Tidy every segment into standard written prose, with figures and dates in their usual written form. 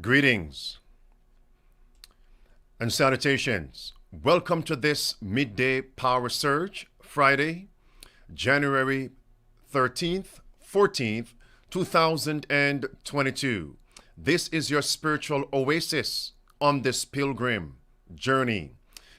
Greetings and salutations. Welcome to this midday power surge, Friday, January 13th, 14th, 2022. This is your spiritual oasis on this pilgrim journey.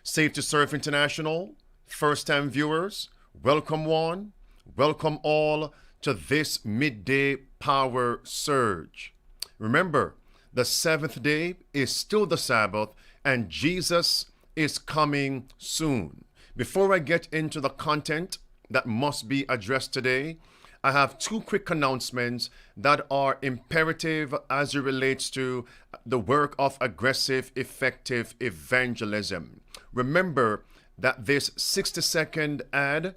Safe to Serve International, first-time viewers, welcome one, welcome all to this midday power surge. Remember, the seventh day is still the Sabbath, and Jesus is coming soon. Before I get into the content that must be addressed today, I have two quick announcements that are imperative as it relates to the work of aggressive, effective evangelism. Remember that this 60-second ad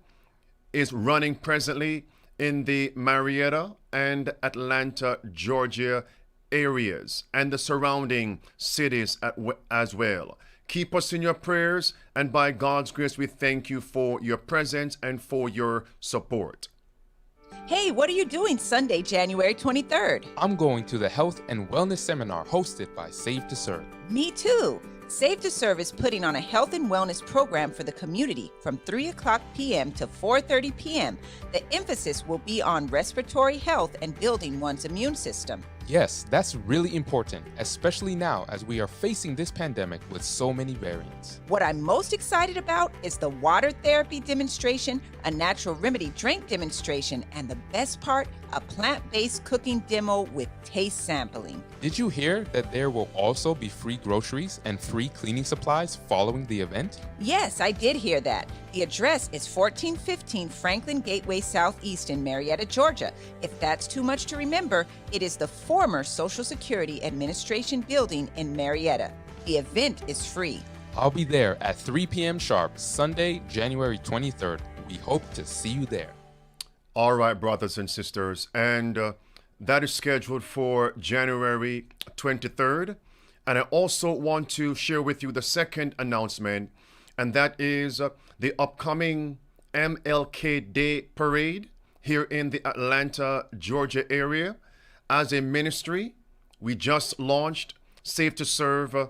is running presently in the Marietta and Atlanta, Georgia areas and the surrounding cities as well. Keep us in your prayers, and by God's grace, we thank you for your presence and for your support. Hey, what are you doing Sunday, January 23rd? I'm going to the Health and Wellness Seminar hosted by Save to Serve. Me too. Save to Serve is putting on a health and wellness program for the community from 3 o'clock p.m. to 4:30 p.m. The emphasis will be on respiratory health and building one's immune system. Yes, that's really important, especially now as we are facing this pandemic with so many variants. What I'm most excited about is the water therapy demonstration, a natural remedy drink demonstration, and the best part, a plant-based cooking demo with taste sampling. Did you hear that there will also be free groceries and free cleaning supplies following the event? Yes, I did hear that. The address is 1415 Franklin Gateway Southeast in Marietta, Georgia. If that's too much to remember, it is the former Social Security Administration building in Marietta. The event is free. I'll be there at 3 p.m. sharp, Sunday, January 23rd. We hope to see you there. All right, brothers and sisters, and that is scheduled for January 23rd. And I also want to share with you the second announcement, and that is the upcoming MLK Day Parade here in the Atlanta, Georgia area. As a ministry, we just launched Safe to Serve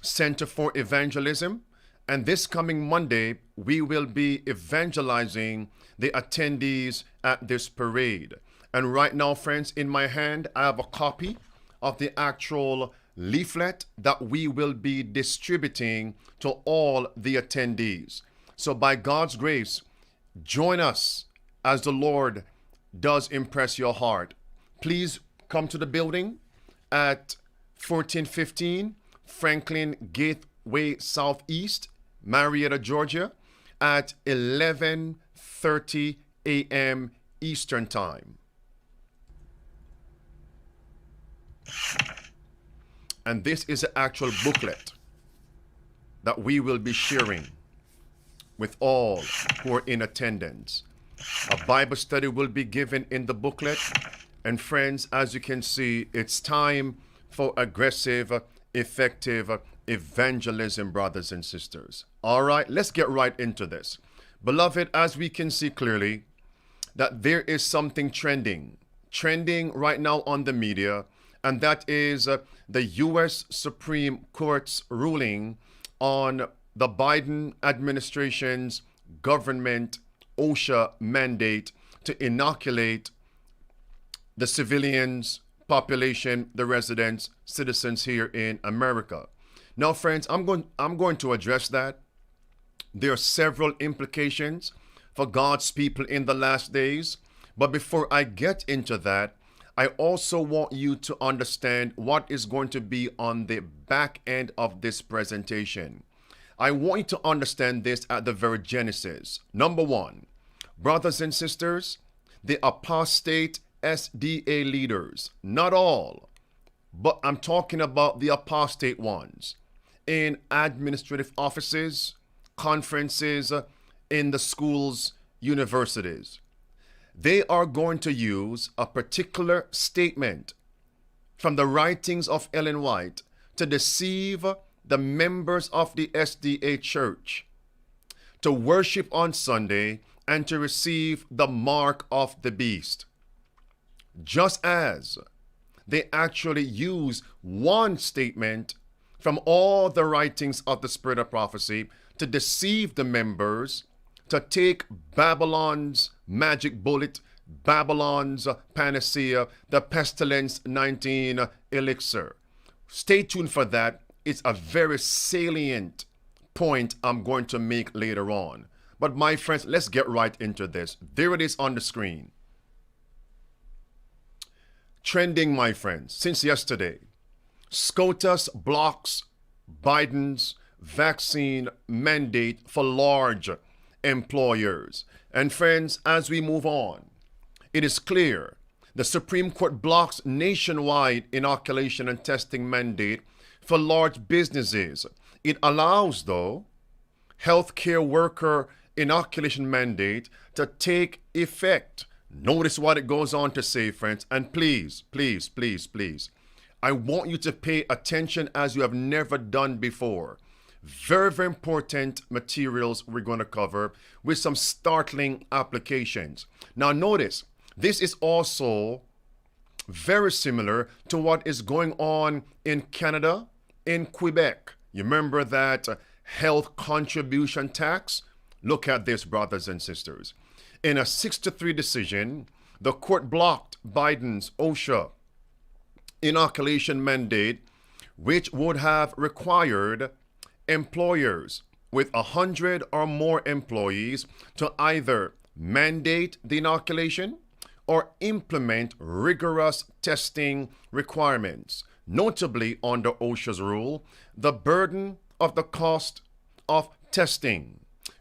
Center for Evangelism, and this coming Monday, we will be evangelizing the attendees at this parade. And right now, friends, in my hand, I have a copy of the actual leaflet that we will be distributing to all the attendees. So by God's grace, join us as the Lord does impress your heart. Please come to the building at 1415 Franklin Gateway Southeast, Marietta, Georgia, at 11:30 a.m. Eastern Time. And this is an actual booklet that we will be sharing with all who are in attendance. A Bible study will be given in the booklet. And friends, as you can see, it's time for aggressive, effective evangelism, brothers and sisters. All right, let's get right into this. Beloved, as we can see clearly, that there is something trending right now on the media, and that is the U.S. Supreme Court's ruling on the Biden administration's government OSHA mandate to inoculate the civilians, population, the residents, citizens here in America. Now, friends, I'm going to address that. There are several implications for God's people in the last days. But before I get into that, I also want you to understand what is going to be on the back end of this presentation. I want you to understand this at the very genesis. Number one, brothers and sisters, the apostate SDA leaders, not all, but I'm talking about the apostate ones in administrative offices, conferences, in the schools, universities. They are going to use a particular statement from the writings of Ellen White to deceive the members of the SDA church to worship on Sunday and to receive the mark of the beast. Just as they actually use one statement from all the writings of the spirit of prophecy to deceive the members, to take Babylon's magic bullet, Babylon's panacea, the pestilence 19 elixir. Stay tuned for that. It's a very salient point I'm going to make later on. But my friends, let's get right into this. There it is on the screen. Trending, my friends, since yesterday. SCOTUS blocks Biden's vaccine mandate for large employers. And friends, as we move on, it is clear the Supreme Court blocks nationwide inoculation and testing mandate for large businesses. It allows, though, healthcare worker inoculation mandate to take effect. Notice what it goes on to say, friends, and please, please, please, please, I want you to pay attention as you have never done before. Very, very important materials we're going to cover with some startling applications. Now notice, this is also very similar to what is going on in Canada, in Quebec. You remember that health contribution tax? Look at this, brothers and sisters. In a 6-3 decision, the court blocked Biden's OSHA inoculation mandate, which would have required employers with 100 or more employees to either mandate the inoculation or implement rigorous testing requirements. Notably, under OSHA's rule, the burden of the cost of testing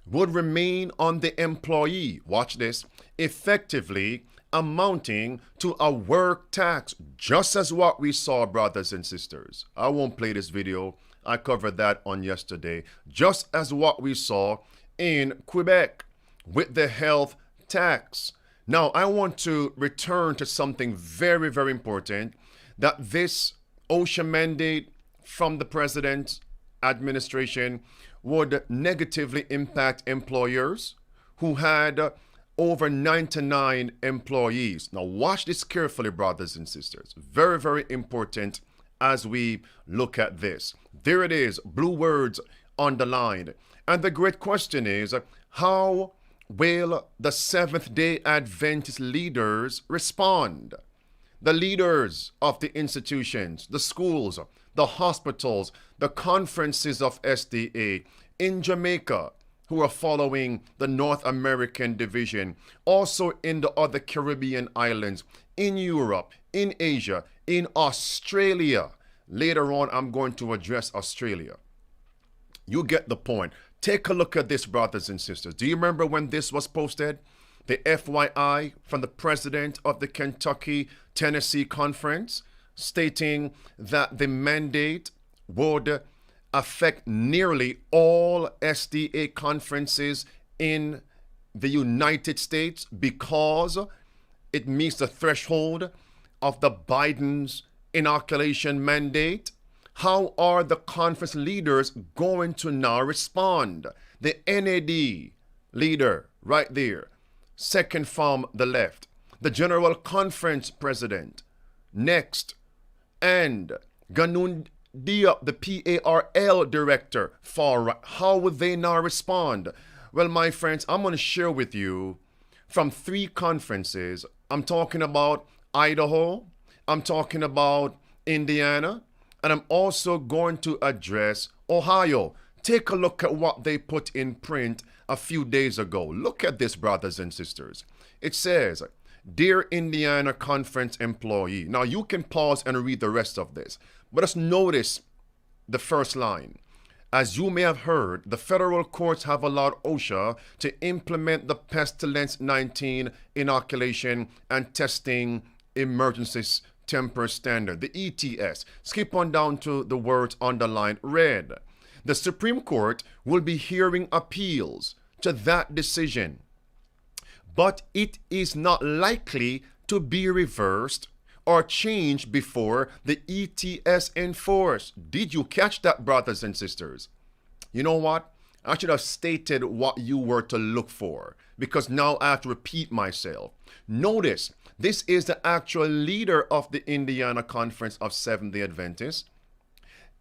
would remain on the employee, watch this, effectively amounting to a work tax, just as what we saw, brothers and sisters. I won't play this video. I covered that on yesterday. Just as what we saw in Quebec with the health tax. Now, I want to return to something very, very important, that this OSHA mandate from the president's administration would negatively impact employers who had over 99 employees. Now watch this carefully, brothers and sisters. Very, very important as we look at this. There it is, blue words underlined. And the great question is, how will the Seventh-day Adventist leaders respond? The leaders of the institutions, the schools, the hospitals, the conferences of SDA in Jamaica, who are following the North American division, also in the other Caribbean islands, in Europe, in Asia, in Australia. Later on, I'm going to address Australia. You get the point. Take a look at this, brothers and sisters. Do you remember when this was posted? The FYI from the president of the Kentucky-Tennessee Conference, stating that the mandate would affect nearly all SDA conferences in the United States because it meets the threshold of the Biden's inoculation mandate. How are the conference leaders going to now respond? The NAD leader right there, second from the left, the General Conference president, next, and Ganun Diop, the PARL director, far right. How would they now respond? Well, my friends, I'm going to share with you from 3 conferences. I'm talking about Idaho, I'm talking about Indiana, and I'm also going to address Ohio. Take a look at what they put in print a few days ago. Look at this, brothers and sisters. It says, "Dear Indiana Conference employee." Now, you can pause and read the rest of this, but let's notice the first line. As you may have heard, the federal courts have allowed OSHA to implement the Pestilence 19 inoculation and testing emergency temper standard, the ETS. Skip on down to the words underlined red. The Supreme Court will be hearing appeals to that decision, but it is not likely to be reversed or changed before the ETS enforced. Did you catch that, brothers and sisters? You know what? I should have stated what you were to look for, because now I have to repeat myself. Notice, this is the actual leader of the Indiana Conference of Seventh-day Adventists.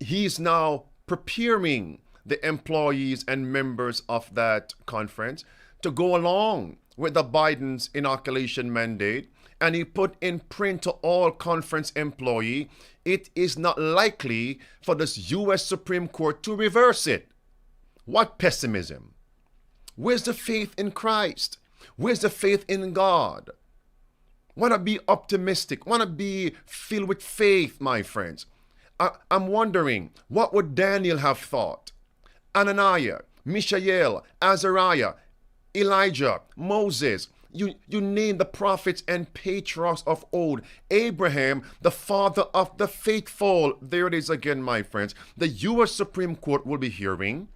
He's now preparing the employees and members of that conference to go along with the Biden's inoculation mandate, and he put in print to all conference employees, it is not likely for this U.S. Supreme Court to reverse it. What pessimism? Where's the faith in Christ? Where's the faith in God? Want to be optimistic, want to be filled with faith, my friends. I'm wondering, what would Daniel have thought? Ananiah, Mishael, Azariah, Elijah, Moses, you name the prophets and patriarchs of old. Abraham, the father of the faithful. There it is again, my friends. The U.S. Supreme Court will be hearing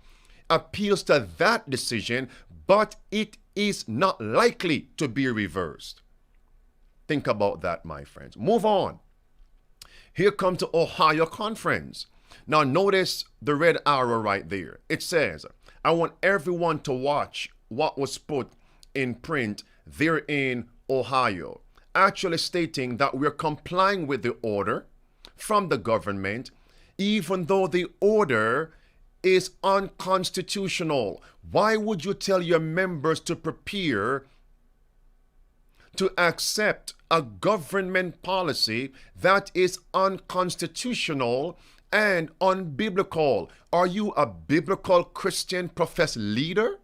appeals to that decision, but it is not likely to be reversed. Think about that, my friends. Move on. Here comes the Ohio Conference. Now notice the red arrow right there. It says, I want everyone to watch what was put in print there in Ohio, actually stating that we're complying with the order from the government, even though the order is unconstitutional. Why would you tell your members to prepare to accept a government policy that is unconstitutional and unbiblical? Are you a biblical Christian professed leader?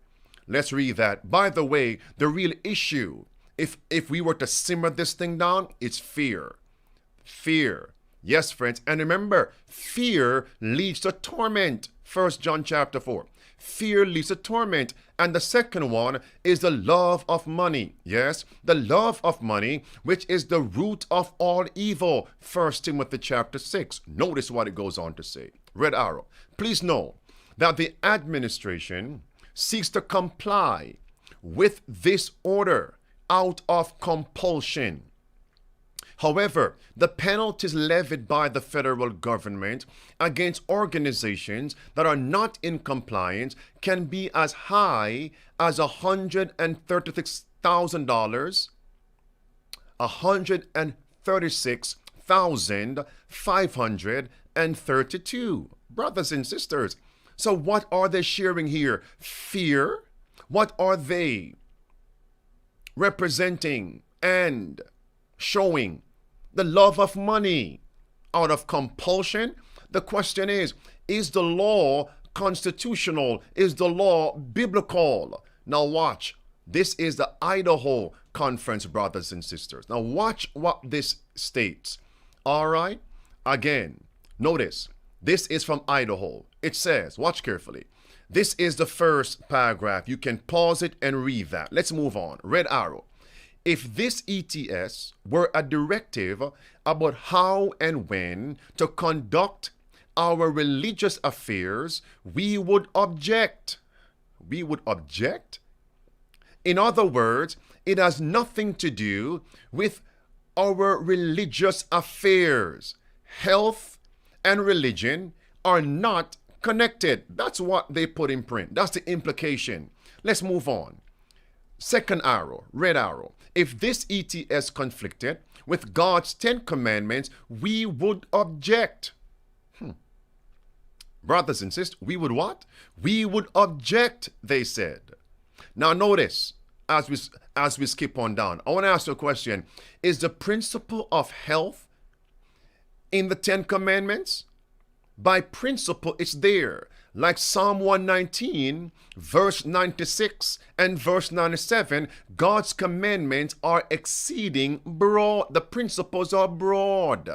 Let's read that. By the way, the real issue, if we were to simmer this thing down, it's fear. Fear. Yes, friends. And remember, fear leads to torment. 1 John chapter 4. Fear leads to torment. And the second one is the love of money. Yes, the love of money, which is the root of all evil. 1 Timothy chapter 6. Notice what it goes on to say. Red arrow. Please know that the administration seeks to comply with this order out of compulsion. However, the penalties levied by the federal government against organizations that are not in compliance can be as high as $136,000, $136,532. Brothers and sisters, so what are they sharing here? Fear? What are they representing and showing? The love of money out of compulsion. The question is the law constitutional? Is the law biblical? Now watch. This is the Idaho Conference, brothers and sisters. Now watch what this states. All right. Again, notice this is from Idaho. It says, watch carefully. This is the first paragraph. You can pause it and read that. Let's move on. Red arrow. If this ETS were a directive about how and when to conduct our religious affairs, we would object. We would object? In other words, it has nothing to do with our religious affairs. Health and religion are not connected. That's what they put in print. That's the implication. Let's move on. Second arrow, red arrow. If this ETS conflicted with God's 10 commandments, we would object. Brothers and sisters, we would what? We would object, they said. Now notice, as we skip on down, I want to ask you a question. Is the principle of health in the 10 commandments? By principle, it's there. Like Psalm 119, verse 96 and verse 97, God's commandments are exceeding broad. The principles are broad.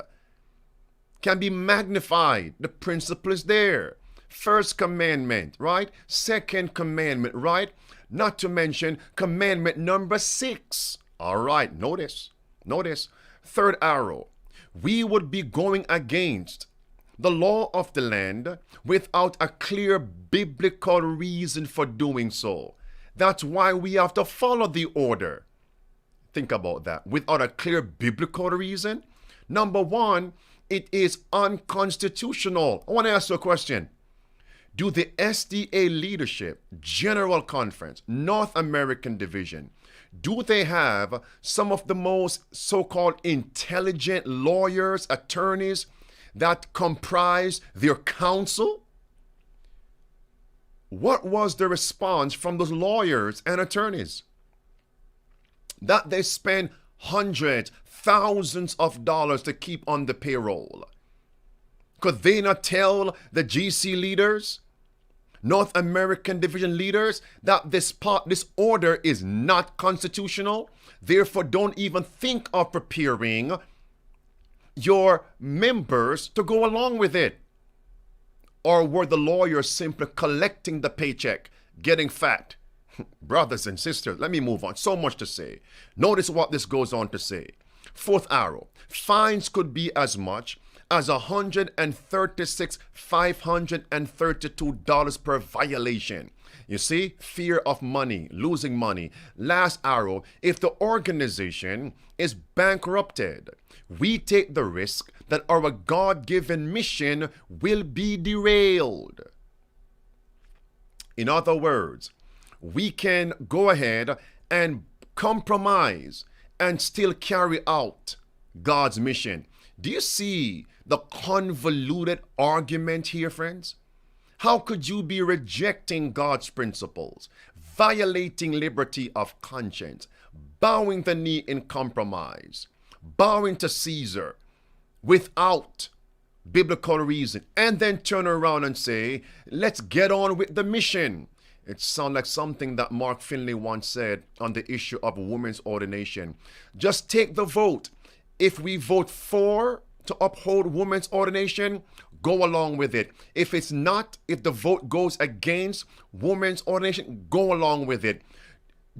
Can be magnified. The principle is there. First commandment, right? Second commandment, right? Not to mention commandment number 6. All right, notice. Third arrow. We would be going against the law of the land without a clear biblical reason for doing so. That's why we have to follow the order. Think about that. Without a clear biblical reason. Number one, it is unconstitutional. I want to ask you a question. Do the SDA leadership, General Conference, North American Division, do they have some of the most so-called intelligent lawyers, attorneys that comprise their council? What was the response from those lawyers and attorneys? That they spend hundreds, thousands of dollars to keep on the payroll. Could they not tell the GC leaders, North American Division leaders, that this order is not constitutional? Therefore, don't even think of preparing your members to go along with it. Or were the lawyers simply collecting the paycheck, getting fat? Brothers and sisters, let me move on. So much to say. Notice what this goes on to say. Fourth arrow. Fines could be as much as $136,532 per violation. You see, fear of money, losing money. Last arrow, if the organization is bankrupted, we take the risk that our God-given mission will be derailed. In other words, we can go ahead and compromise and still carry out God's mission. Do you see the convoluted argument here, friends? How could you be rejecting God's principles, violating liberty of conscience, bowing the knee in compromise, bowing to Caesar without biblical reason, and then turn around and say, let's get on with the mission? It sounds like something that Mark Finley once said on the issue of women's ordination. Just take the vote. If we vote for to uphold women's ordination, go along with it. If it's not, if the vote goes against women's ordination, go along with it.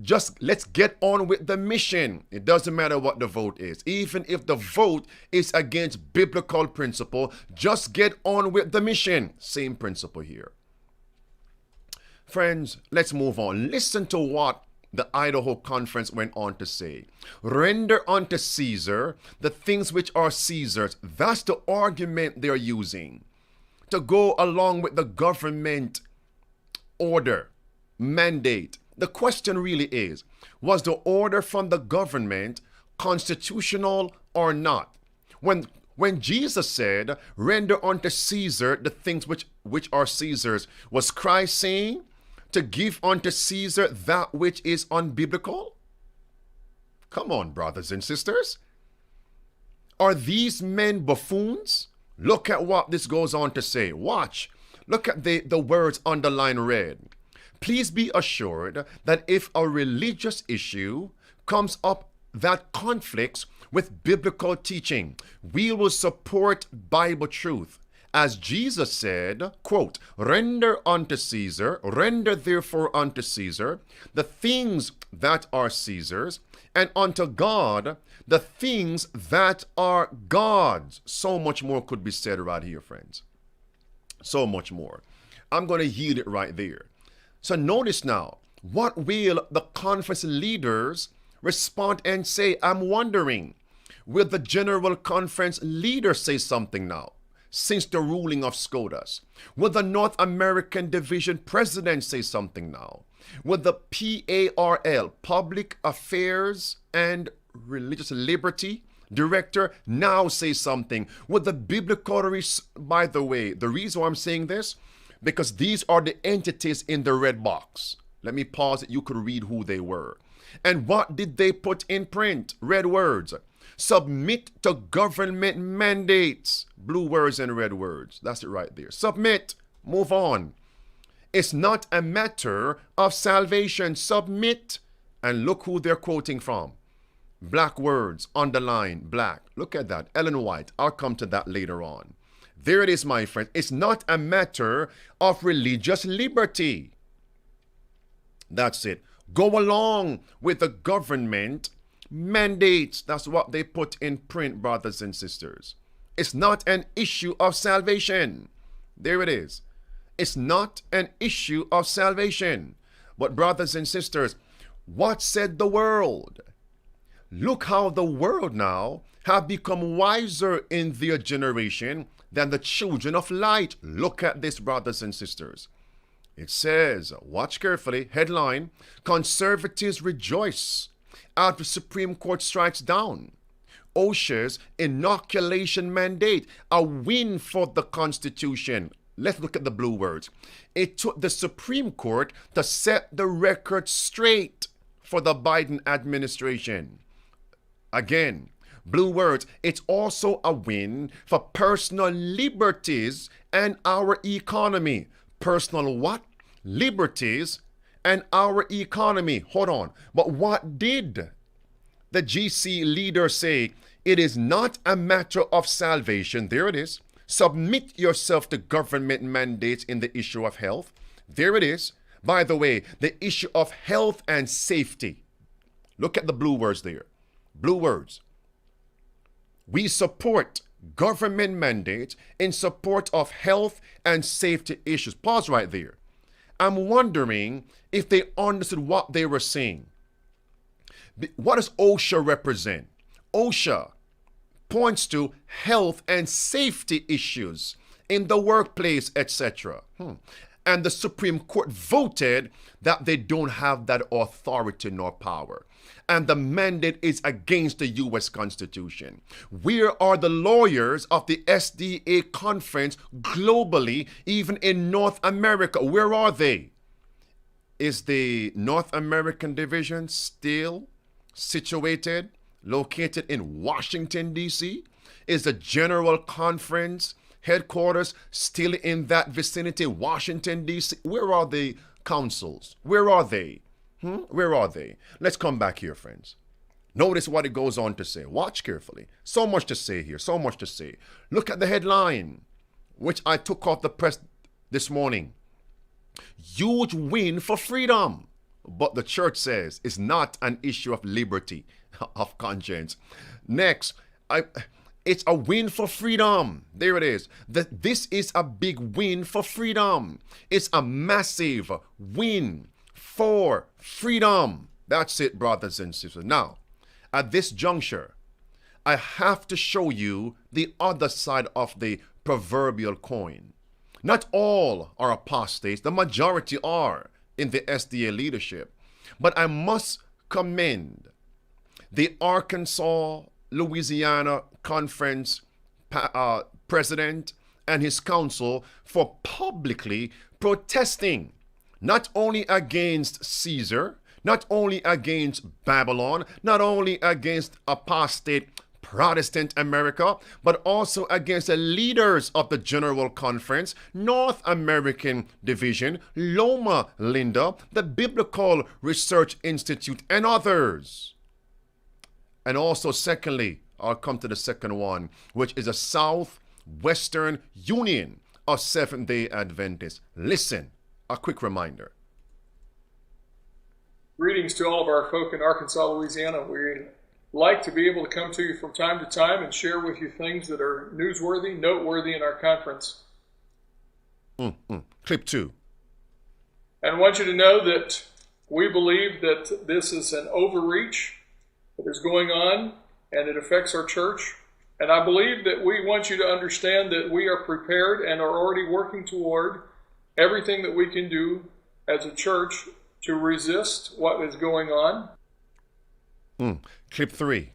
Just let's get on with the mission. It doesn't matter what the vote is. Even if the vote is against biblical principle, just get on with the mission. Same principle here. Friends, let's move on. Listen to what the Idaho Conference went on to say. Render unto Caesar the things which are Caesar's. That's the argument they're using to go along with the government order, mandate. The question really is, was the order from the government constitutional or not? When Jesus said, render unto Caesar the things which are Caesar's, was Christ saying to give unto Caesar that which is unbiblical? Come on, brothers and sisters. Are these men buffoons? Look at what this goes on to say. Watch. Look at the words underlined red. Please be assured that if a religious issue comes up that conflicts with biblical teaching, we will support Bible truth. As Jesus said, quote, render unto Caesar, render therefore unto Caesar the things that are Caesar's, and unto God the things that are God's. So much more could be said right here, friends. So much more. I'm going to yield it right there. So notice now, what will the conference leaders respond and say? I'm wondering, will the General Conference leaders say something now? Since the ruling of SCOTUS? Will the North American Division President say something now? Will the PARL, Public Affairs and Religious Liberty Director, now say something? Will the biblical, by the way, the reason why I'm saying this, because these are the entities in the red box. Let me pause it. You could read who they were. And what did they put in print? Red words. Submit to government mandates. Blue words and red words. That's it right there. Submit. Move on. It's not a matter of salvation. Submit. And look who they're quoting from. Black words, underline, black. Look at that. Ellen White. I'll come to that later on. There it is, my friend. It's not a matter of religious liberty. That's it. Go along with the government mandates. That's what they put in print, brothers and sisters. It's not an issue of salvation. There it is. It's not an issue of salvation. But brothers and sisters, what said the world? Look how the world now have become wiser in their generation than the children of light. Look at this, brothers and sisters. It says, watch carefully, headline, conservatives rejoice after Supreme Court strikes down OSHA's inoculation mandate, a win for the Constitution. Let's look at the blue words. It took the Supreme Court to set the record straight for the Biden administration. Again, blue words, it's also a win for personal liberties and our economy. Personal what? Liberties and our economy. Hold on. But what did the GC leader say? It is not a matter of salvation. There it is. Submit yourself to government mandates in the issue of health. There it is. By the way, the issue of health and safety. Look at the blue words there. Blue words. We support government mandates in support of health and safety issues. Pause right there. I'm wondering if they understood what they were saying. What does OSHA represent? OSHA points to health and safety issues in the workplace, etc. And the Supreme Court voted that they don't have that authority nor power. And the mandate is against the U.S. Constitution. Where are the lawyers of the SDA conference globally, even in North America? Where are they? Is the North American division still situated, located in Washington, D.C.? Is the General Conference headquarters still in that vicinity, Washington, D.C.? Where are the councils? Where are they? Where are they? Let's come back here, friends. Notice what it goes on to say. Watch carefully. So much to say here. So much to say. Look at the headline, which I took off the press this morning. Huge win for freedom. But the church says it's not an issue of liberty of conscience. Next, it's a win for freedom. There it is. This is a big win for freedom. It's a massive win for freedom. That's it, brothers and sisters. Now, at this juncture, I have to show you the other side of the proverbial coin. Not all are apostates. The majority are in the SDA leadership. But I must commend the Arkansas, Louisiana Conference president and his council for publicly protesting not only against Caesar, not only against Babylon, not only against apostate Protestant America, but also against the leaders of the General Conference, North American Division, Loma Linda, the Biblical Research Institute, and others. And also, secondly, I'll come to the second one, which is a Southwestern Union of Seventh-day Adventists. Listen, a quick reminder. Greetings to all of our folk in Arkansas, Louisiana. We'd like to be able to come to you from time to time and share with you things that are newsworthy, noteworthy in our conference. Clip 2. And I want you to know that we believe that this is an overreach that is going on, and it affects our church. And I believe that we want you to understand that we are prepared and are already working toward everything that we can do as a church to resist what is going on. Clip 3.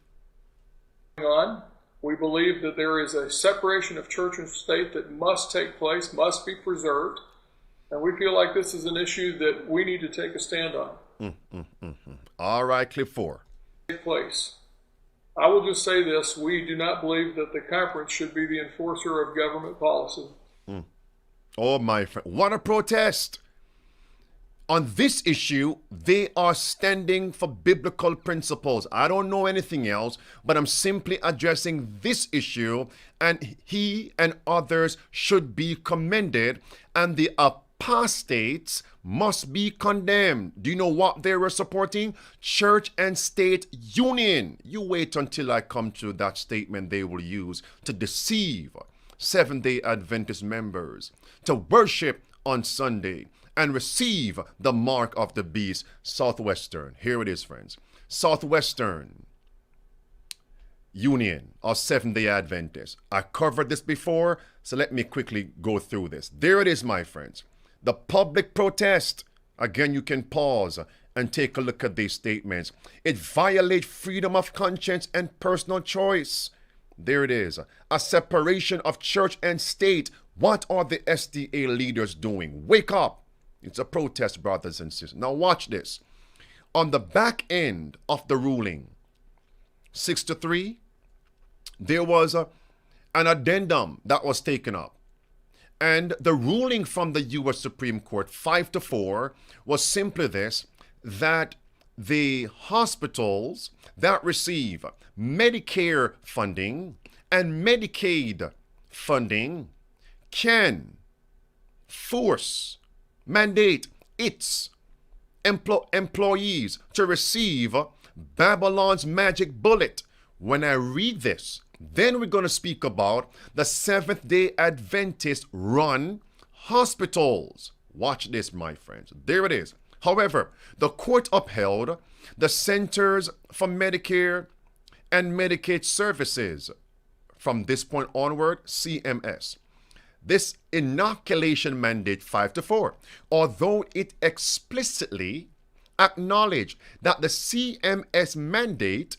We believe that there is a separation of church and state that must take place, must be preserved. And we feel like this is an issue that we need to take a stand on. All right, clip 4. Take place. I will just say this: we do not believe that the conference should be the enforcer of government policy. Oh, my friend, what a protest! On this issue, they are standing for biblical principles. I don't know anything else, but I'm simply addressing this issue, and he and others should be commended, and the apostates must be condemned. Do you know what they were supporting? Church and state union. You wait until I come to that statement they will use to deceive Seventh-day Adventist members to worship on Sunday and receive the mark of the beast. Southwestern. Here it is, friends. Southwestern Union or Seventh-day Adventists. I covered this before, so let me quickly go through this. There it is, my friends. The public protest. Again, you can pause and take a look at these statements. It violates freedom of conscience and personal choice. There it is. A separation of church and state. What are the SDA leaders doing? Wake up. It's a protest, brothers and sisters. Now watch this. On the back end of the ruling, 6-3, there was an addendum that was taken up. And the ruling from the U.S. Supreme Court, 5-4, was simply this, that the hospitals that receive Medicare funding and Medicaid funding can mandate its employees to receive Babylon's magic bullet. When I read this, then we're going to speak about the Seventh-day Adventist run hospitals. Watch this, my friends. There it is. However, the court upheld the Centers for Medicare and Medicaid Services. From this point onward, CMS. This inoculation mandate 5-4, although it explicitly acknowledged that the CMS mandate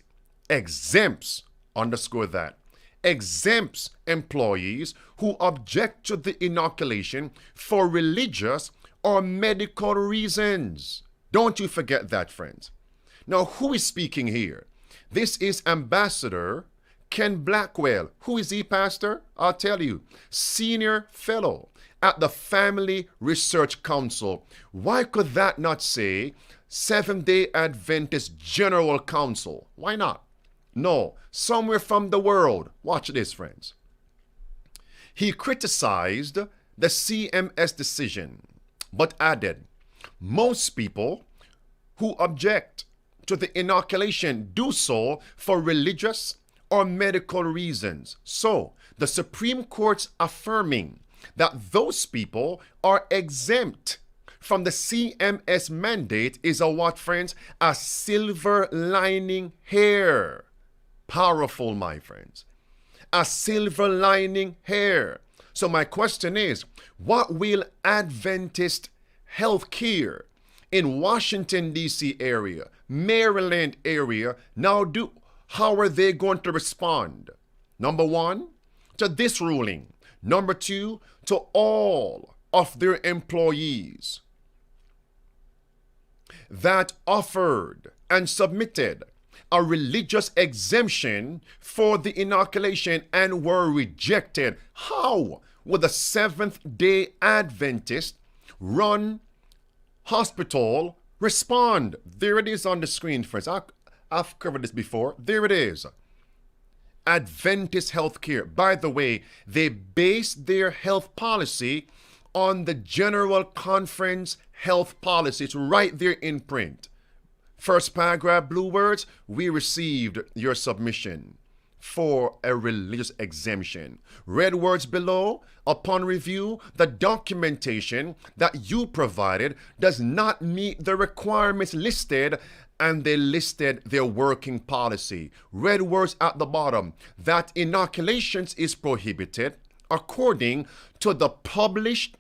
exempts, underscore that, exempts employees who object to the inoculation for religious or medical reasons. Don't you forget that, friends. Now, who is speaking here? This is Ambassador Ken Blackwell. Who is he, Pastor? I'll tell you. Senior Fellow at the Family Research Council. Why could that not say Seventh-day Adventist General Council? Why not? No, somewhere from the world. Watch this, friends. He criticized the CMS decision, but added, most people who object to the inoculation do so for religious or medical reasons. So, the Supreme Court's affirming that those people are exempt from the CMS mandate is a what, friends? A silver lining here. Powerful, my friends. A silver lining here. So my question is, what will Adventist healthcare in Washington, D.C. area, Maryland area now do? How are they going to respond? Number one, to this ruling. Number two, to all of their employees that offered and submitted a religious exemption for the inoculation and were rejected. How would the Seventh-day Adventist run hospital respond? There it is on the screen, friends. I've covered this before. There it is. Adventist Healthcare. By the way, they base their health policy on the General Conference health policy. It's right there in print. First paragraph, blue words, we received your submission for a religious exemption. Red words below, upon review, the documentation that you provided does not meet the requirements listed, and they listed their working policy. Red words at the bottom, that inoculations is prohibited according to the published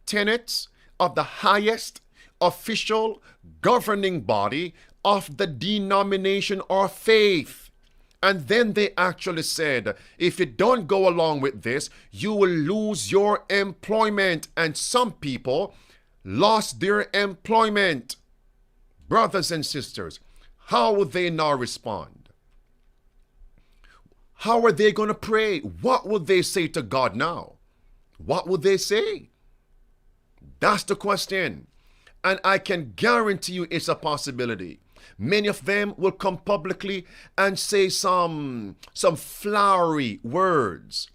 tenets of the highest official governing body of the denomination or faith. And then they actually said, if you don't go along with this, you will lose your employment. And some people lost their employment. Brothers and sisters, how will they now respond? How are they going to pray? What will they say to God now? What will they say? That's the question. And I can guarantee you it's a possibility. Many of them will come publicly and say some flowery words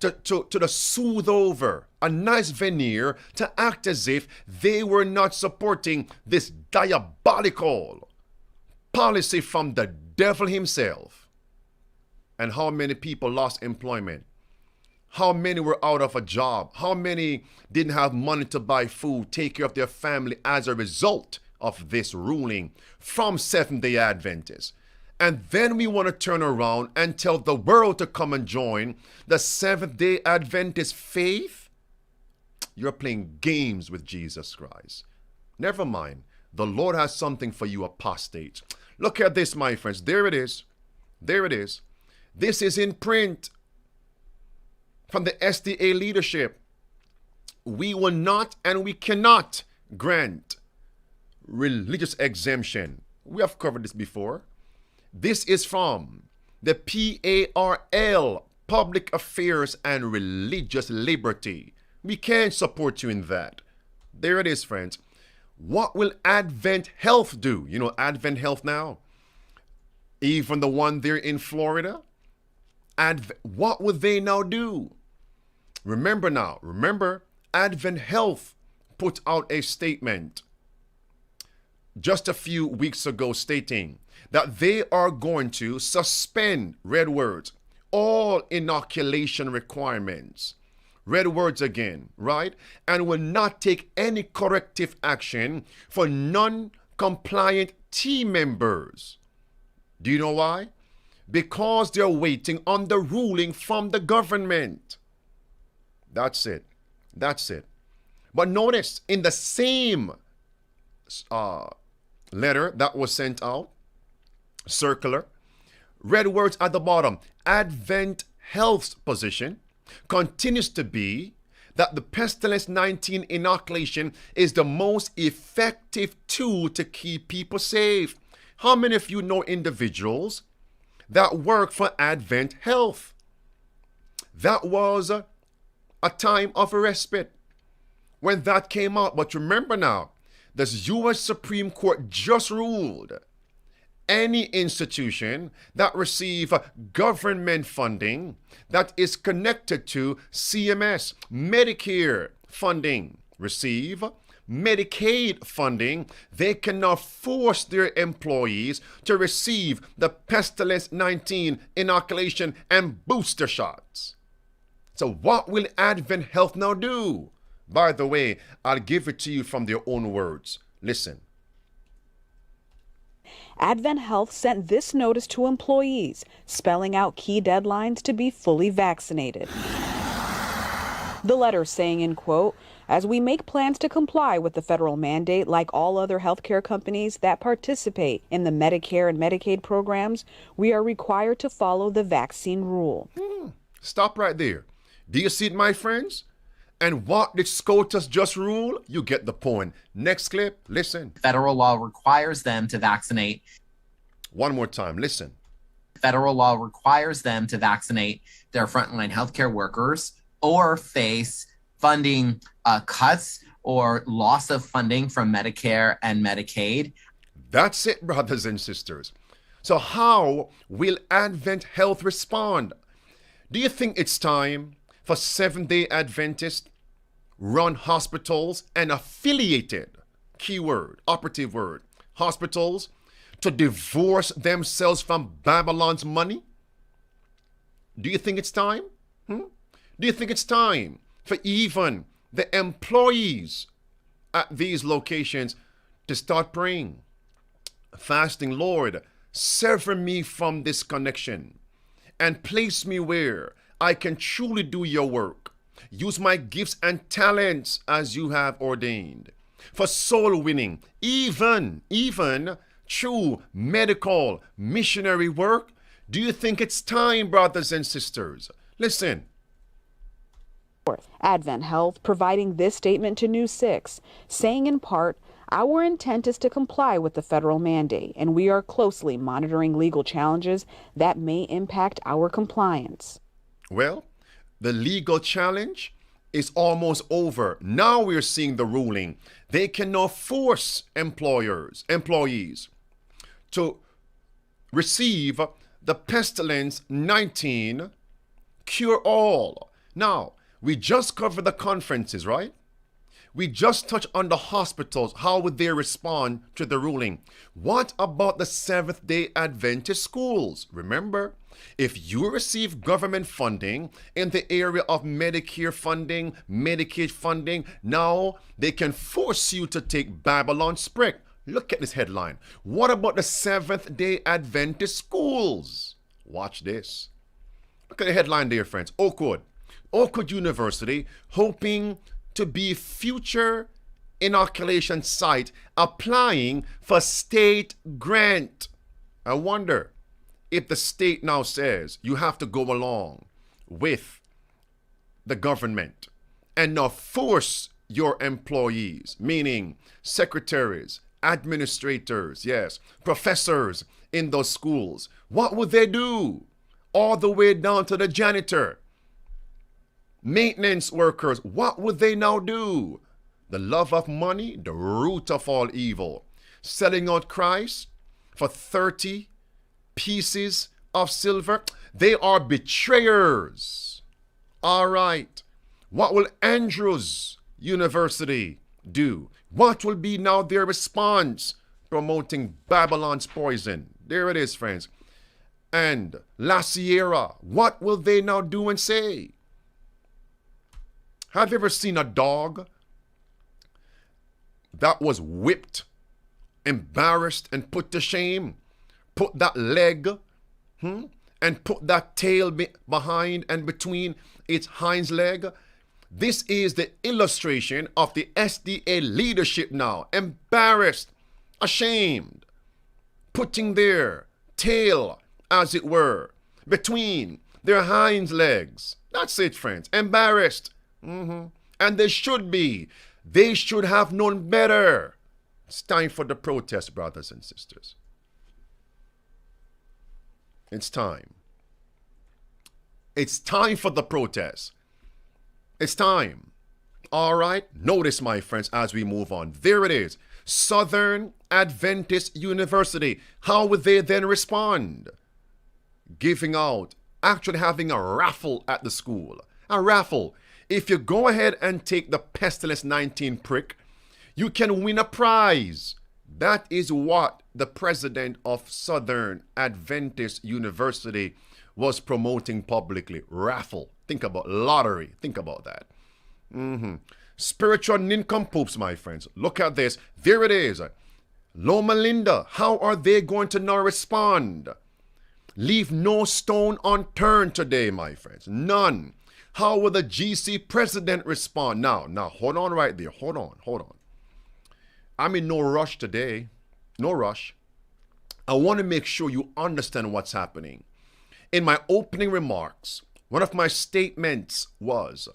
to soothe over, a nice veneer to act as if they were not supporting this diabolical policy from the devil himself. And how many people lost employment? How many were out of a job? How many didn't have money to buy food, take care of their family as a result of this ruling from Seventh-day Adventists? And then we want to turn around and tell the world to come and join the Seventh-day Adventist faith? You're playing games with Jesus Christ. Never mind. The Lord has something for you, apostates. Look at this, my friends. There it is. There it is. This is in print from the SDA leadership. We will not and we cannot grant religious exemption. We have covered this before. This is from the PARL, Public Affairs and Religious Liberty. We can't support you in that. There it is, friends. What will Advent Health do? You know, Advent Health now, even the one there in Florida, what would they now do? Remember, Advent Health put out a statement just a few weeks ago stating that they are going to suspend, red words, all inoculation requirements. Red words again, right? And will not take any corrective action for non-compliant team members. Do you know why? Because they're waiting on the ruling from the government. That's it. That's it. But notice, in the same letter that was sent out, circular, red words at the bottom, Advent Health's position continues to be that the pestilence 19 inoculation is the most effective tool to keep people safe. How many of you know individuals that work for Advent Health? That was a time of respite when that came out. But remember now, the U.S. Supreme Court just ruled any institution that receive government funding that is connected to CMS, Medicare funding, receive Medicaid funding, they cannot force their employees to receive the pestilence 19 inoculation and booster shots. So what will Advent Health now do? By the way, I'll give it to you from their own words. Listen. Advent Health sent this notice to employees, spelling out key deadlines to be fully vaccinated. The letter saying, in quote, "As we make plans to comply with the federal mandate like all other healthcare companies that participate in the Medicare and Medicaid programs, we are required to follow the vaccine rule." Stop right there. Do you see it, my friends? And what did SCOTUS just rule? You get the point. Next clip, listen. Federal law requires them to vaccinate. One more time, listen. Federal law requires them to vaccinate their frontline healthcare workers or face funding cuts or loss of funding from Medicare and Medicaid. That's it, brothers and sisters. So how will Advent Health respond? Do you think it's time for Seventh-day Adventists run hospitals and affiliated, keyword, operative word, hospitals to divorce themselves from Babylon's money? Do you think it's time? Do you think it's time for even the employees at these locations to start praying, fasting? Lord, sever me from this connection and place me where I can truly do your work. Use my gifts and talents as you have ordained for soul winning, even true medical missionary work. Do you think it's time, brothers and sisters? Listen. Advent Health providing this statement to News 6, saying in part, "Our intent is to comply with the federal mandate, and we are closely monitoring legal challenges that may impact our compliance." Well, the legal challenge is almost over. Now we're seeing the ruling. They cannot force employees to receive the pestilence 19 cure-all. Now, we just covered the conferences, right? We just touched on the hospitals. How would they respond to the ruling? What about the Seventh-day Adventist schools? Remember, if you receive government funding in the area of Medicare funding, Medicaid funding, now they can force you to take Babylon's script. Look at this headline. What about the Seventh-day Adventist schools? Watch this. Look at the headline there, friends. Oakwood University hoping to be future inoculation site applying for state grant. I wonder if the state now says you have to go along with the government and now force your employees, meaning secretaries, administrators, yes, professors in those schools. What would they do? All the way down to the janitor, maintenance workers. What would they now do? The love of money, the root of all evil. Selling out Christ for 30 pieces of silver. They are betrayers. All right. What will Andrews University do? What will be now their response? Promoting Babylon's poison. There it is, friends. And La Sierra, what will they now do and say? Have you ever seen a dog that was whipped, embarrassed, and put to shame? Put that leg and put that tail behind and between its hind leg. This is the illustration of the SDA leadership now. Embarrassed, ashamed, putting their tail, as it were, between their hind legs. That's it, friends. Embarrassed. And they should be. They should have known better. It's time for the protest, brothers and sisters. It's time. It's time for the protest. It's time. All right. Notice, my friends, as we move on. There it is. Southern Adventist University. How would they then respond? Giving out, actually having a raffle at the school. A raffle. If you go ahead and take the Pestilence 19 prick, you can win a prize. That is what the president of Southern Adventist University was promoting publicly. Raffle. Think about lottery. Think about that. Spiritual nincompoops, my friends. Look at this. There it is. Loma Linda. How are they going to now respond? Leave no stone unturned today, my friends. None. How will the GC president respond? Now, hold on right there. Hold on. I'm in no rush today. No rush. I want to make sure you understand what's happening. In my opening remarks, one of my statements was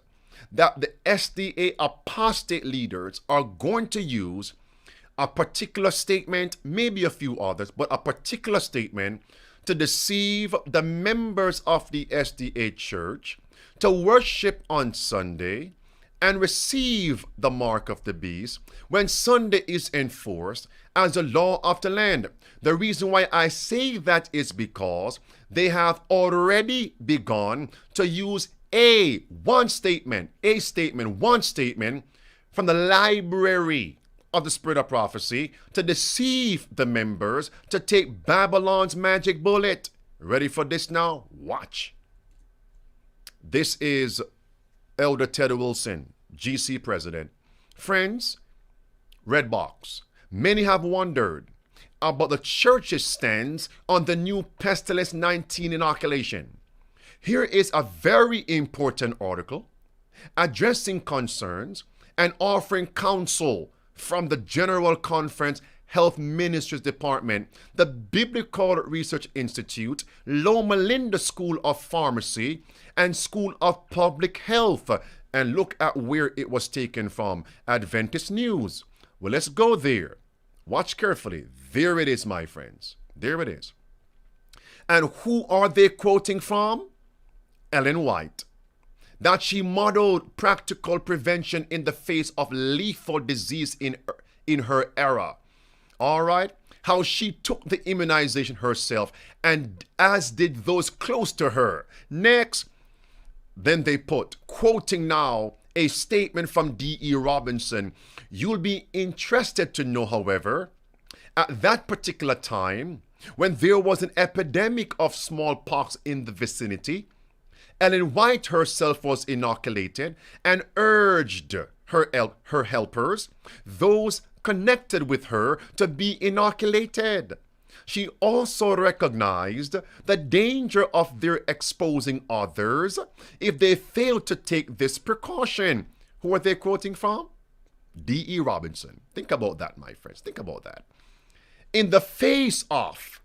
that the SDA apostate leaders are going to use a particular statement, maybe a few others, but a particular statement to deceive the members of the SDA church to worship on Sunday and receive the mark of the beast when Sunday is enforced as a law of the land. The reason why I say that is because they have already begun to use one statement from the library of the spirit of prophecy to deceive the members to take Babylon's magic bullet. Ready for this now? Watch. This is Elder Ted Wilson, GC president. Friends, red box. Many have wondered about the church's stance on the new Pestilence 19 inoculation. Here is a very important article addressing concerns and offering counsel from the General Conference Health Ministries Department, the Biblical Research Institute, Loma Linda School of Pharmacy, and School of Public Health. And look at where it was taken from. Adventist News. Well, let's go there. Watch carefully. There it is, my friends. There it is. And who are they quoting from? Ellen White. That she modeled practical prevention in the face of lethal disease in her era. All right? How she took the immunization herself, and as did those close to her. Next, then they put, quoting now a statement from D.E. Robinson. You'll be interested to know, however, at that particular time, when there was an epidemic of smallpox in the vicinity, Ellen White herself was inoculated and urged her helpers, those connected with her, to be inoculated. She also recognized the danger of their exposing others if they failed to take this precaution. Who are they quoting from? D.E. Robinson. Think about that, my friends. Think about that. In the face of,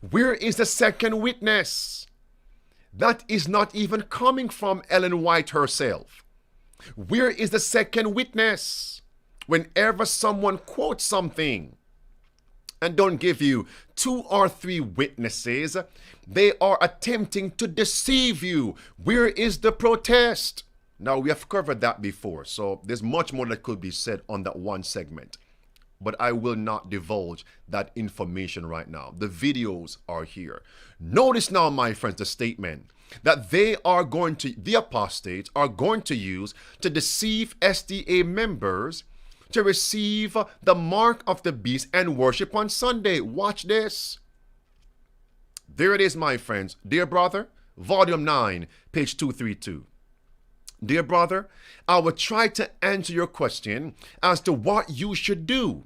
where is the second witness? That is not even coming from Ellen White herself. Where is the second witness? Whenever someone quotes something and don't give you 2 or 3 witnesses, they are attempting to deceive you. Where is the protest? Now, we have covered that before, so there's much more that could be said on that one segment. But I will not divulge that information right now. The videos are here. Notice now, my friends, the statement that the apostates are going to use to deceive SDA members to receive the mark of the beast and worship on Sunday. Watch this. There it is, my friends. Dear brother, volume 9, page 232. Dear brother, I will try to answer your question as to what you should do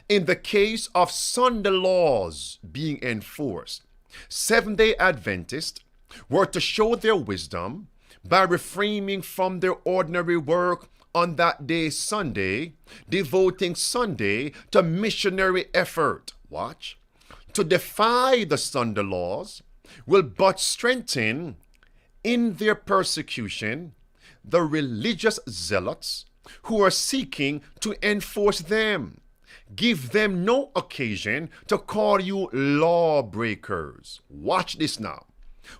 in the case of Sunday laws being enforced. Seventh-day Adventists were to show their wisdom by refraining from their ordinary work on that day, Sunday, devoting Sunday to missionary effort. Watch. To defy the Sunday laws will but strengthen in their persecution the religious zealots who are seeking to enforce them. Give them no occasion to call you lawbreakers. Watch this now.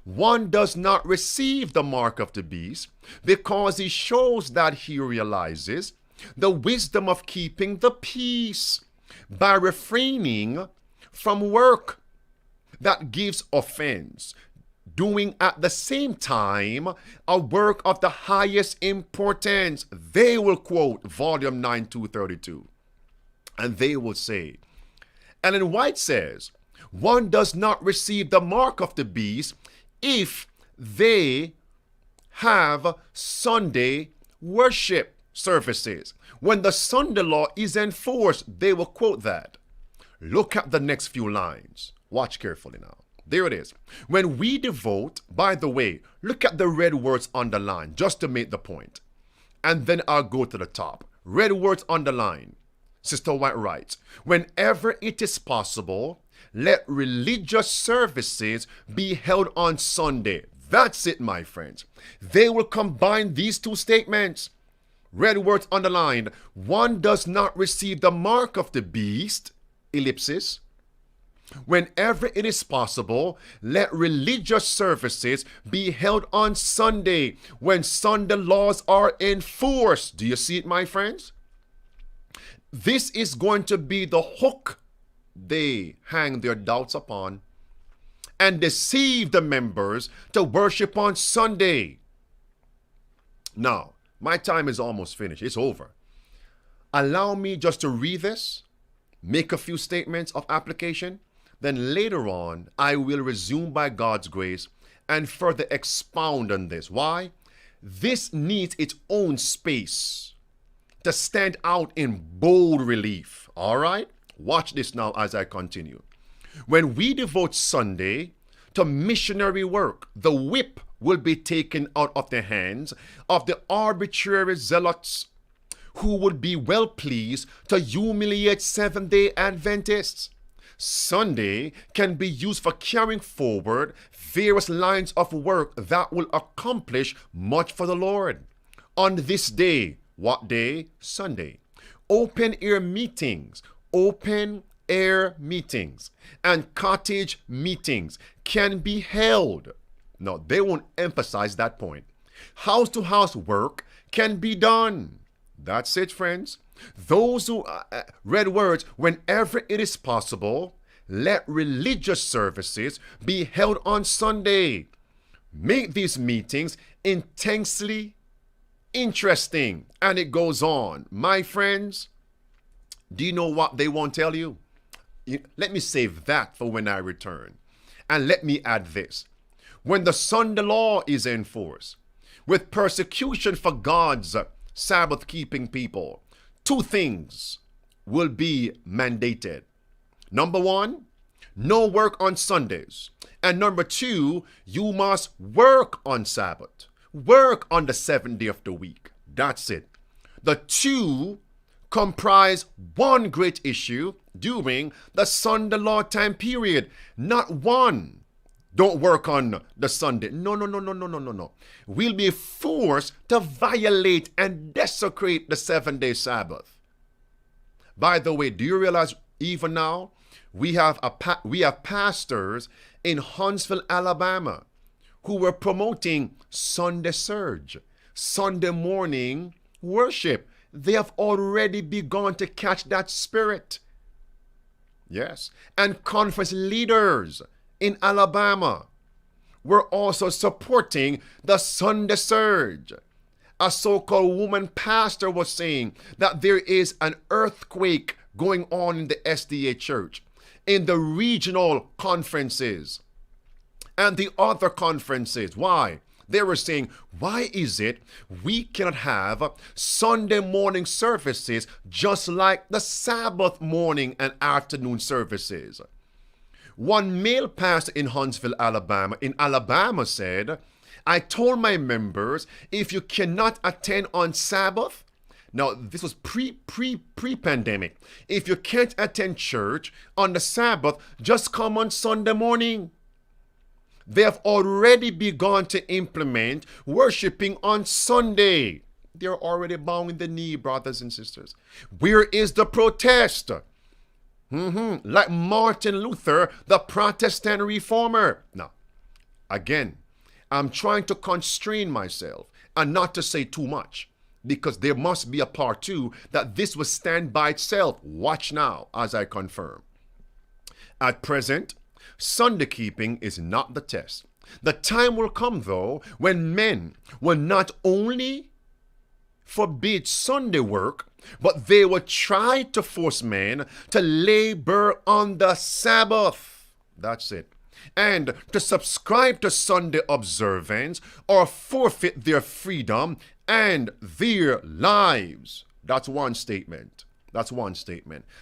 One does not receive the mark of the beast because he shows that he realizes the wisdom of keeping the peace by refraining from work that gives offense, doing at the same time a work of the highest importance. They will quote volume 9, 232. And they will say, Ellen White says, one does not receive the mark of the beast if they have Sunday worship services. When the Sunday law is enforced, they will quote that. Look at the next few lines. Watch carefully now. There it is. When we devote, by the way, look at the red words underlined just to make the point. And then I'll go to the top. Red words underlined. Sister White writes, whenever it is possible, let religious services be held on Sunday. That's it, my friends. They will combine these two statements. Red words underlined. One does not receive the mark of the beast, ellipsis. Whenever it is possible, let religious services be held on Sunday when Sunday laws are enforced. Do you see it, my friends? This is going to be the hook they hang their doubts upon and deceive the members to worship on Sunday. Now, my time is almost finished. It's over. Allow me just to read this, make a few statements of application, then later on, I will resume by God's grace and further expound on this. Why? This needs its own space to stand out in bold relief. All right? Watch this now as I continue. When we devote Sunday to missionary work, the whip will be taken out of the hands of the arbitrary zealots who would be well pleased to humiliate Seventh-day Adventists. Sunday can be used for carrying forward various lines of work that will accomplish much for the Lord. On this day, what day? Sunday. Open air meetings, and cottage meetings can be held. No, they won't emphasize that point. House-to-house work can be done. That's it, friends. Those who read words, whenever it is possible, let religious services be held on Sunday. Make these meetings intensely interesting. And it goes on. My friends, do you know what they won't tell you? Let me save that for when I return. And let me add this. When the Sunday law is enforced, with persecution for God's Sabbath keeping people, two things will be mandated. Number one, no work on Sundays. And number two, you must work on Sabbath. Work on the 7th day of the week. That's it. The two comprise one great issue during the Sunday law time period. Not one. Don't work on the Sunday. No. We'll be forced to violate and desecrate the 7-day Sabbath. By the way, do you realize even now we have pastors in Huntsville, Alabama, who were promoting Sunday surge, Sunday morning worship. They have already begun to catch that spirit. Yes. And conference leaders in Alabama were also supporting the Sunday surge. A so-called woman pastor was saying that there is an earthquake going on in the SDA church, in the regional conferences and the other conferences. Why? They were saying, why is it we cannot have Sunday morning services just like the Sabbath morning and afternoon services? One male pastor in Huntsville, Alabama said, I told my members, if you cannot attend on Sabbath, now this was pre-pandemic, if you can't attend church on the Sabbath, just come on Sunday morning. They have already begun to implement worshiping on Sunday. They're already bowing the knee, brothers and sisters. Where is the protest? Like Martin Luther, the Protestant reformer. Now, again, I'm trying to constrain myself and not to say too much, because there must be a part two that this will stand by itself. Watch now as I confirm. At present, Sunday keeping is not the test. The time will come, though, when men will not only forbid Sunday work, but they will try to force men to labor on the Sabbath. That's it. And to subscribe to Sunday observance or forfeit their freedom and their lives. That's one statement.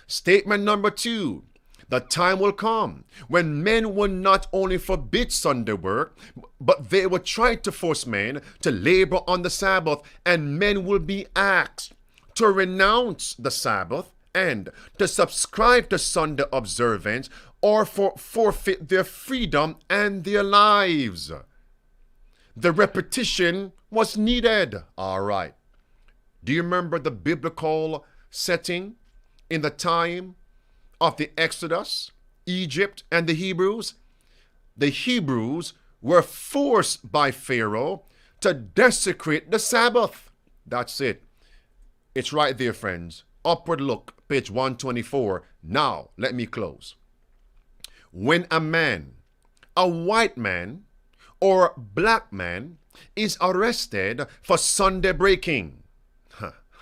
Statement number two. The time will come when men will not only forbid Sunday work, but they will try to force men to labor on the Sabbath, and men will be asked to renounce the Sabbath and to subscribe to Sunday observance or forfeit their freedom and their lives. The repetition was needed. All right. Do you remember the biblical setting in the time of the Exodus, Egypt, and the Hebrews? The Hebrews were forced by Pharaoh to desecrate the Sabbath. That's it. It's right there, friends. Upward look, page 124. Now, let me close. When a man, a white man, or black man is arrested for Sunday breaking.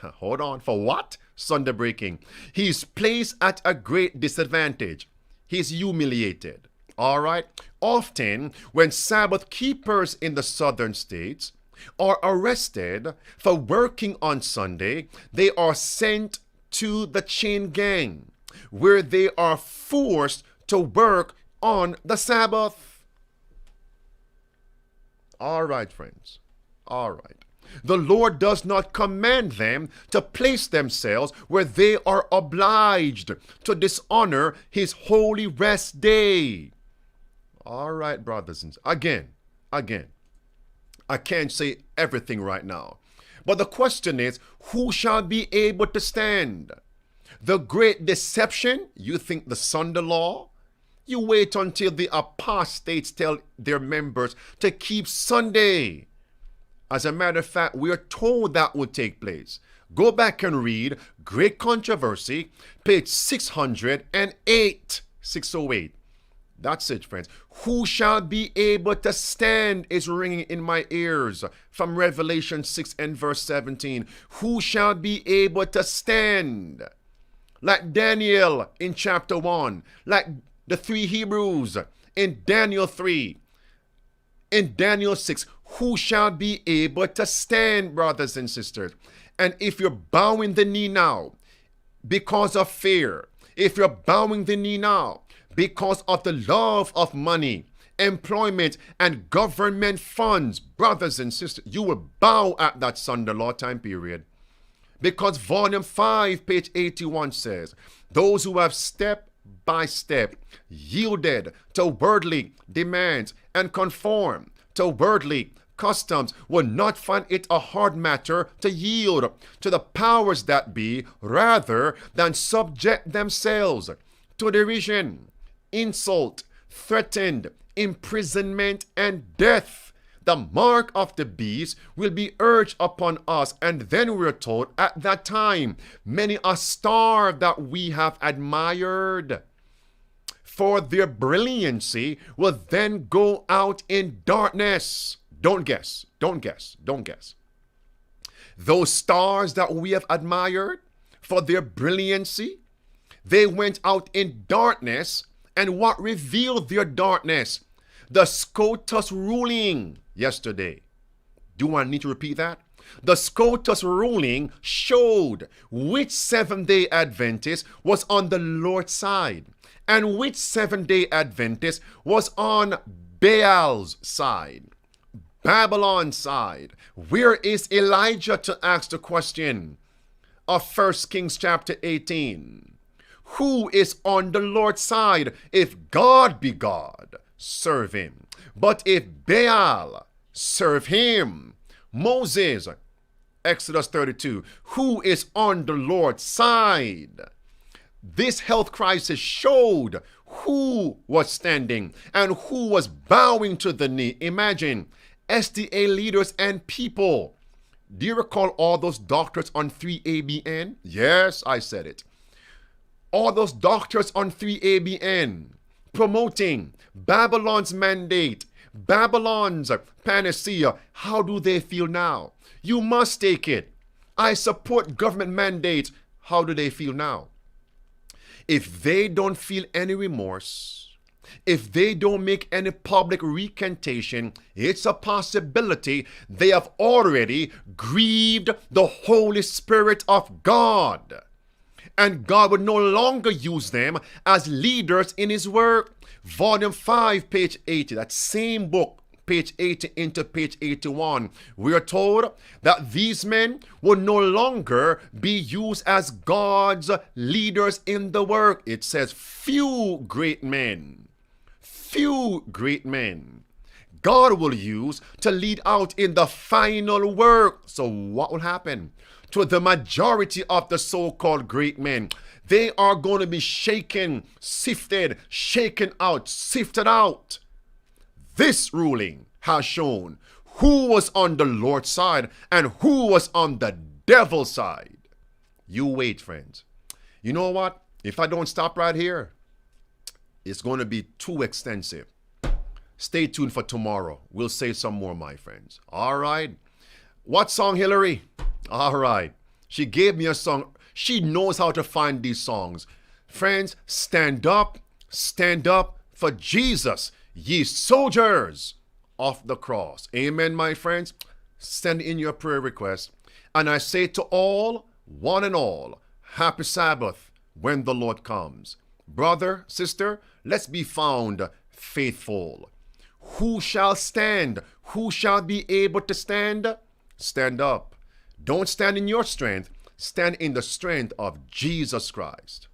Hold on, for what? Sunday breaking. He's placed at a great disadvantage. He's humiliated. All right? Often, when Sabbath keepers in the southern states are arrested for working on Sunday, they are sent to the chain gang, where they are forced to work on the Sabbath. All right, friends. All right. The Lord does not command them to place themselves where they are obliged to dishonor his holy rest day. All right, brothers and sisters. Again, I can't say everything right now. But the question is, who shall be able to stand? The great deception? You think the Sunday law? You wait until the apostates tell their members to keep Sunday. As a matter of fact, we are told that would take place. Go back and read Great Controversy, page 608. 608. That's it, friends. Who shall be able to stand is ringing in my ears from Revelation 6 and verse 17. Who shall be able to stand? Like Daniel in chapter 1, like the three Hebrews in Daniel 3. In Daniel 6, who shall be able to stand, brothers and sisters? And if you're bowing the knee now because of fear, if you're bowing the knee now because of the love of money, employment, and government funds, brothers and sisters, you will bow at that Sunday law time period. Because volume 5, page 81 says, those who have step by step yielded to worldly demands and conform to worldly customs will not find it a hard matter to yield to the powers that be, rather than subject themselves to derision, insult, threatened, imprisonment, and death. The mark of the beast will be urged upon us, and then we're told at that time, many a star that we have admired for their brilliancy will then go out in darkness. Don't guess, don't guess, don't guess. Those stars that we have admired for their brilliancy, they went out in darkness, and what revealed their darkness? The SCOTUS ruling yesterday. Do I need to repeat that? The SCOTUS ruling showed which Seventh-day Adventist was on the Lord's side and which Seventh-day Adventist was on Baal's side, Babylon's side. Where is Elijah to ask the question of 1 Kings chapter 18? Who is on the Lord's side? If God be God, serve him. But if Baal, serve him. Moses, Exodus 32, who is on the Lord's side? This health crisis showed who was standing and who was bowing to the knee. Imagine SDA leaders and people. Do you recall all those doctors on 3ABN? Yes, I said it. All those doctors on 3ABN promoting Babylon's mandate, Babylon's panacea. How do they feel now? You must take it. I support government mandates. How do they feel now? If they don't feel any remorse, if they don't make any public recantation, it's a possibility they have already grieved the Holy Spirit of God. And God would no longer use them as leaders in his work. Volume 5, page 80, that same book, page 80 into page 81, we are told that these men will no longer be used as God's leaders in the work. It says few great men God will use to lead out in the final work. So what will happen to the majority of the so-called great men? They are going to be shaken, sifted, shaken out, sifted out. This ruling has shown who was on the Lord's side and who was on the devil's side. You wait, friends. You know what? If I don't stop right here, it's going to be too extensive. Stay tuned for tomorrow. We'll say some more, my friends. All right. What song, Hillary? All right. She gave me a song. She knows how to find these songs. Friends, stand up for Jesus, ye soldiers of the cross. Amen, my friends. Send in your prayer request. And I say to all, one and all, happy Sabbath when the Lord comes. Brother, sister, let's be found faithful. Who shall stand? Who shall be able to stand? Stand up. Don't stand in your strength. Stand in the strength of Jesus Christ.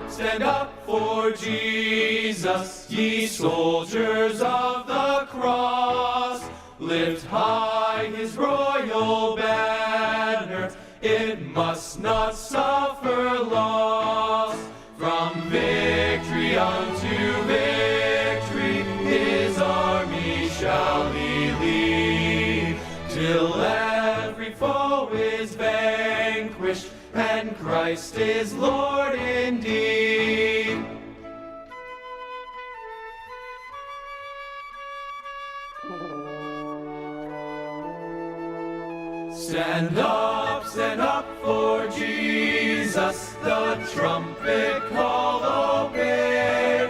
Stand up for Jesus, ye soldiers of the cross. Lift high his royal banner, it must not suffer loss. From victory unto victory, his army shall he lead, till every foe is vanquished, and Christ is Lord indeed. Stand up for Jesus, the trumpet call obey.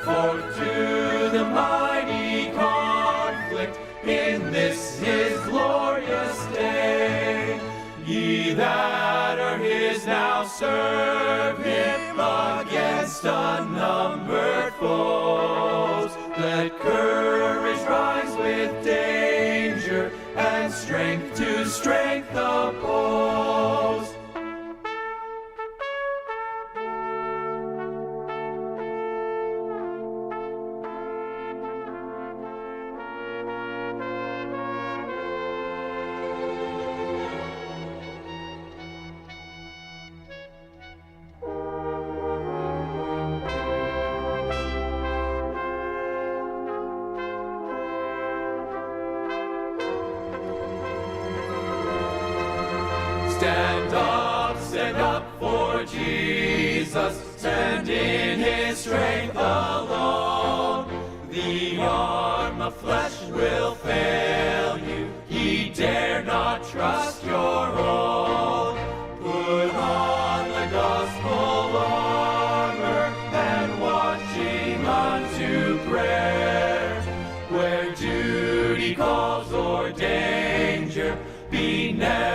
Forth to the mighty conflict in this his glorious day. Ye that are his now serve him against unnumbered foes. Let courage rise with danger and strength to strength oppose. Stand up for Jesus, stand in his strength alone. The arm of flesh will fail you, ye dare not trust your own. Put on the gospel armor and watching unto prayer. Where duty calls or danger, be never